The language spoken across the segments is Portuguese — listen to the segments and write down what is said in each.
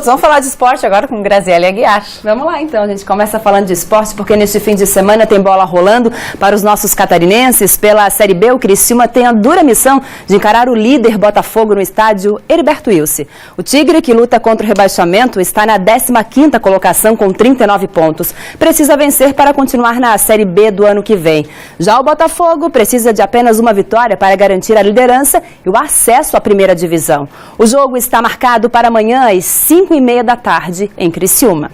Vamos falar de esporte agora com Graziele Aguiar. Vamos lá então, a gente começa falando de esporte porque neste fim de semana tem bola rolando para os nossos catarinenses. Pela Série B, o Criciúma tem a dura missão de encarar o líder Botafogo no estádio Heriberto Wilson. O Tigre, que luta contra o rebaixamento, está na 15ª colocação com 39 pontos. Precisa vencer para continuar na Série B do ano que vem. Já o Botafogo precisa de apenas uma vitória para garantir a liderança e o acesso à primeira divisão. O jogo está marcado para amanhã às 5h30 da tarde em Criciúma.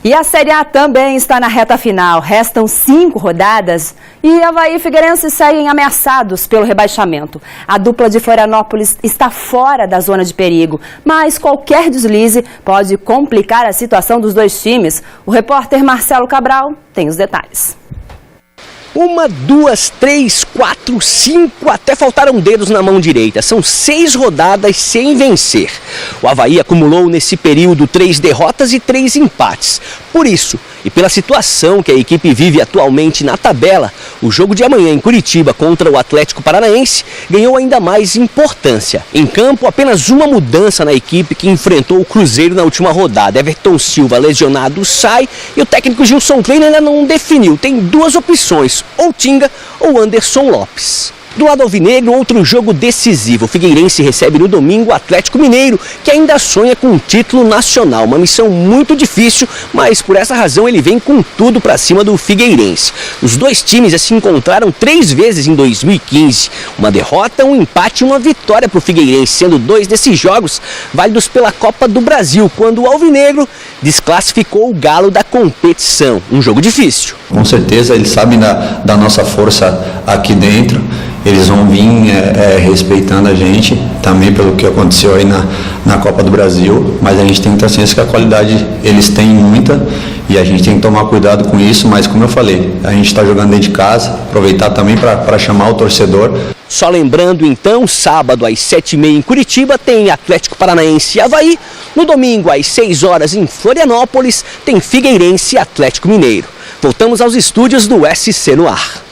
E a Série A também está na reta final. Restam 5 rodadas e Avaí e Figueirense saem ameaçados pelo rebaixamento. A dupla de Florianópolis está fora da zona de perigo, mas qualquer deslize pode complicar a situação dos dois times. O repórter Marcelo Cabral tem os detalhes. 1, 2, 3, 4, 5, até faltaram dedos na mão direita. São 6 rodadas sem vencer. O Avaí acumulou nesse período 3 derrotas e 3 empates. Por isso, e pela situação que a equipe vive atualmente na tabela, o jogo de amanhã em Curitiba contra o Atlético Paranaense ganhou ainda mais importância. Em campo, apenas uma mudança na equipe que enfrentou o Cruzeiro na última rodada. Everton Silva, lesionado, sai e o técnico Gilson Klein ainda não definiu. Tem 2 opções, ou Tinga ou Anderson Lopes. Do lado alvinegro, outro jogo decisivo. O Figueirense recebe no domingo o Atlético Mineiro, que ainda sonha com um título nacional. Uma missão muito difícil, mas por essa razão ele vem com tudo para cima do Figueirense. Os dois times se encontraram 3 vezes em 2015. Uma derrota, um empate e uma vitória para o Figueirense, sendo 2 desses jogos válidos pela Copa do Brasil, quando o alvinegro desclassificou o Galo da competição. Um jogo difícil. Com certeza eles sabem da nossa força aqui dentro. Eles vão vir respeitando a gente, também pelo que aconteceu aí na Copa do Brasil, mas a gente tem que ter ciência que a qualidade eles têm muita e a gente tem que tomar cuidado com isso, mas como eu falei, a gente está jogando dentro de casa, aproveitar também para chamar o torcedor. Só lembrando então, sábado às 7h30 em Curitiba tem Atlético Paranaense e Avaí, no domingo às 6 horas em Florianópolis tem Figueirense e Atlético Mineiro. Voltamos aos estúdios do SC no ar.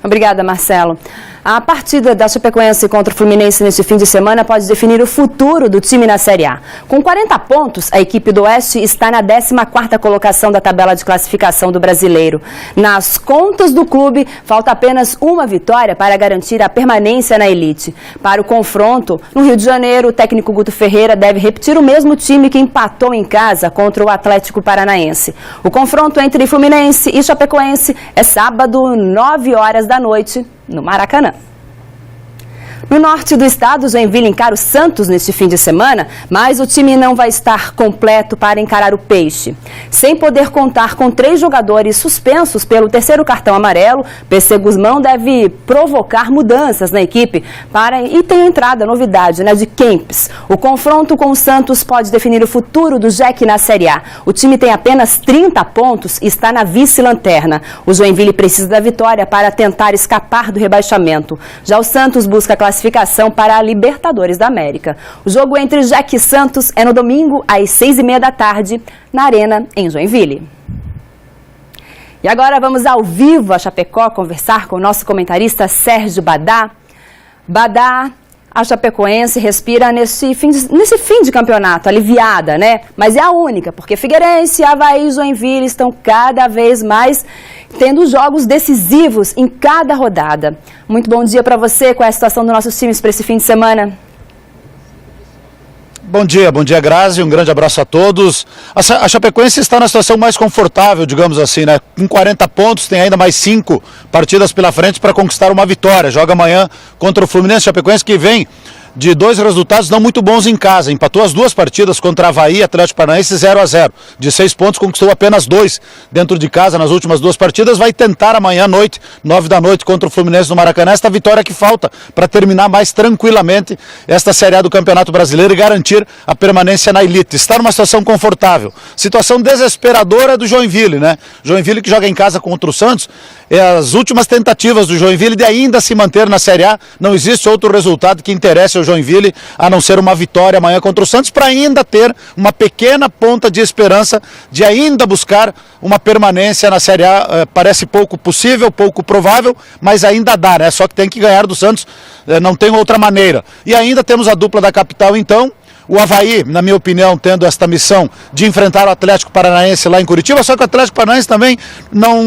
Obrigada, Marcelo. A partida da Chapecoense contra o Fluminense neste fim de semana pode definir o futuro do time na Série A. Com 40 pontos, a equipe do Oeste está na 14ª colocação da tabela de classificação do Brasileiro. Nas contas do clube, falta apenas uma vitória para garantir a permanência na elite. Para o confronto, no Rio de Janeiro, o técnico Guto Ferreira deve repetir o mesmo time que empatou em casa contra o Atlético Paranaense. O confronto entre Fluminense e Chapecoense é sábado, 9 horas da noite, no Maracanã. No norte do estado, Joinville encara o Santos neste fim de semana, mas o time não vai estar completo para encarar o Peixe. Sem poder contar com 3 jogadores suspensos pelo 3º cartão amarelo, PC Guzmão deve provocar mudanças na equipe e tem entrada novidade, de Kempis. O confronto com o Santos pode definir o futuro do Jack na Série A. O time tem apenas 30 pontos e está na vice-lanterna. O Joinville precisa da vitória para tentar escapar do rebaixamento. Já o Santos busca a classificação para a Libertadores da América. O jogo entre Jack e Santos é no domingo, às 6h30 da tarde, na Arena, em Joinville. E agora vamos ao vivo a Chapecó conversar com o nosso comentarista Sérgio Badá. Badá, a Chapecoense respira nesse fim de campeonato, aliviada, Mas é a única, porque Figueirense, Avaí e Joinville estão cada vez mais tendo jogos decisivos em cada rodada. Muito bom dia para você. Qual é a situação dos nossos times para esse fim de semana? Bom dia, Grazi, um grande abraço a todos. A Chapecoense está na situação mais confortável, digamos assim, Com 40 pontos, tem ainda mais 5 partidas pela frente para conquistar uma vitória. Joga amanhã contra o Fluminense. Chapecoense que vem de 2 resultados não muito bons em casa. Empatou as 2 partidas contra Avaí e Atlético Paranaense 0-0. De 6 pontos, conquistou apenas 2 dentro de casa nas últimas 2 partidas. Vai tentar amanhã à noite, 9 da noite, contra o Fluminense no Maracanã. Esta vitória que falta para terminar mais tranquilamente esta Série A do Campeonato Brasileiro e garantir a permanência na elite. Está numa situação confortável. Situação desesperadora do Joinville, Joinville que joga em casa contra o Santos. As últimas tentativas do Joinville de ainda se manter na Série A. Não existe outro resultado que interesse ao Joinville a não ser uma vitória amanhã contra o Santos, para ainda ter uma pequena ponta de esperança de ainda buscar uma permanência na Série A. Parece pouco possível, pouco provável, mas ainda dá, Só que tem que ganhar do Santos, não tem outra maneira. E ainda temos a dupla da capital, então, O Avaí, na minha opinião, tendo esta missão de enfrentar o Atlético Paranaense lá em Curitiba, só que o Atlético Paranaense também não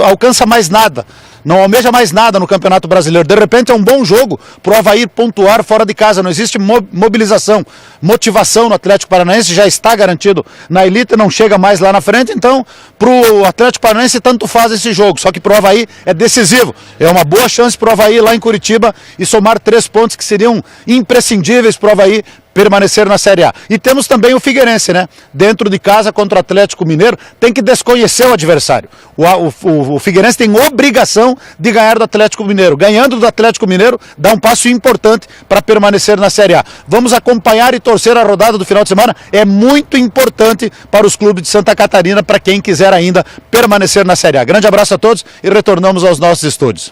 alcança mais nada. Não almeja mais nada no Campeonato Brasileiro. De repente é um bom jogo para o Avaí pontuar fora de casa. Não existe mobilização, motivação no Atlético Paranaense, já está garantido na elite, não chega mais lá na frente. Então, para o Atlético Paranaense, tanto faz esse jogo. Só que para o Avaí é decisivo. É uma boa chance para o Avaí lá em Curitiba e somar 3 pontos que seriam imprescindíveis para o Avaí permanecer na Série A. E temos também o Figueirense, né? Dentro de casa contra o Atlético Mineiro, tem que desconhecer o adversário. O Figueirense tem obrigação de ganhar do Atlético Mineiro. Ganhando do Atlético Mineiro, dá um passo importante para permanecer na Série A. Vamos acompanhar e torcer a rodada do final de semana. É muito importante para os clubes de Santa Catarina, para quem quiser ainda permanecer na Série A. Grande abraço a todos e retornamos aos nossos estúdios.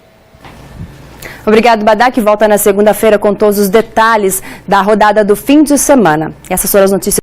Obrigado, Badá, que volta na segunda-feira com todos os detalhes da rodada do fim de semana. Essas foram as notícias.